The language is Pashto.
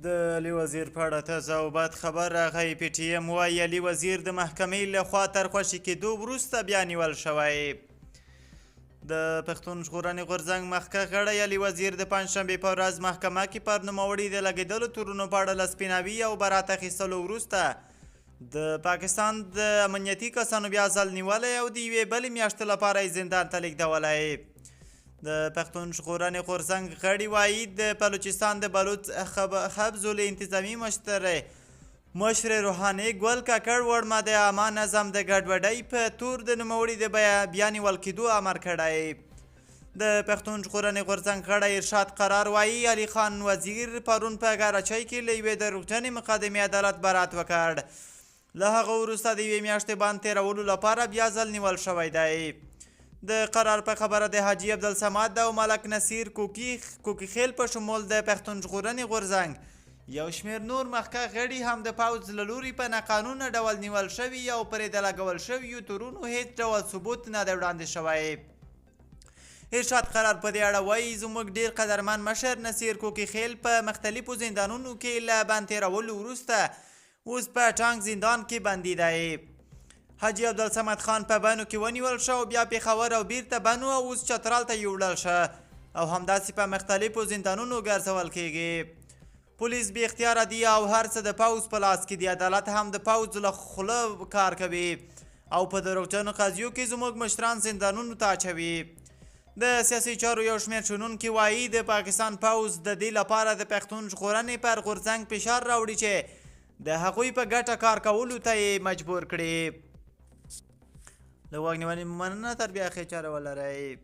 د علي وزیر په اړه تازه او بد خبر راغی. پی ټي ایم وایي علي وزیر د محکمې له خوا تر خوشي کېدو وروسته بیا نیول شوی. د پښتون ژغورنې غورځنګ مخکښ غړی علي وزیر د پنجشنبې په ورځ محکمه کې پر نوموړي د لګېدلو تورونو په اړه له سپیناوي او برات اخیستلو وروسته د پاکستان د امنیتي کسانو بیا ځل نیولی او د یوې بلې میاشتې لپاره یې زندان ته لیږدولی. د پښتون ژغورنې غورځنګ غړي وایي د بلوچستان د بلوچ حبس الانتظامي مشر روحاني ګل کاکړ وړمه د عامه نظم د ګډوډۍ په تور د نوموړي د بیا نیول کېدو امر کړی. د پښتون ژغورنې غورځنګ غړی ارشاد قرار وایي علي خان وزیر پرون په کراچۍ کې له یوې دروغجنې مقدمې عدالت برات وکړ. له هغه وروسته د یوې میاشتې باندې تېرولو لپاره بیا ځل نیول شوی دی. د قرار په خبره د حاجي عبدالصمد او ملک نصیر کوکي خیل په شمول د پښتون ژغورنې غورځنګ یو شمېر نور مخکښ غړي هم د پوځ له لوري په ناقانونه ډول نیول شوي او پرې د لګول شویو تورونو هیڅ ډول ثبوت نه دی وړاندې شوی. ارشاد قرار په دې اړه وایي زموږ ډیر قدرمن مشر نصیر کوکي خیل په مختلفو زندانونو کې له بند تېرولو وروسته اوس په ټانک زندان کې بندي دی. حاجي عبدالصمد خان په بنو کې ونیول شو او بیا پېښور او بیرته بنو او اوس چترال ته یوړل شه او همداسې په مختلفو زندانونو ګرځول کیږي. پولیس بې اختیاره دي او هر څه د پوځ په لاس کې دي. عدالت هم د پوځ له خوله کار کوي او په دروغجنو قضیو کې زموږ مشران زندانونو ته اچوي. د سیاسي چارو یو شمېر شنونکي وایي د پاکستان پوځ د دې لپاره د پښتون ژغورنې پر غورځنګ فشار راوړي چې د هغوی په ګټه کار کولو ته یې مجبور کړي. له واک نیونې مننه، تر بیا ښې چاره ولرئ.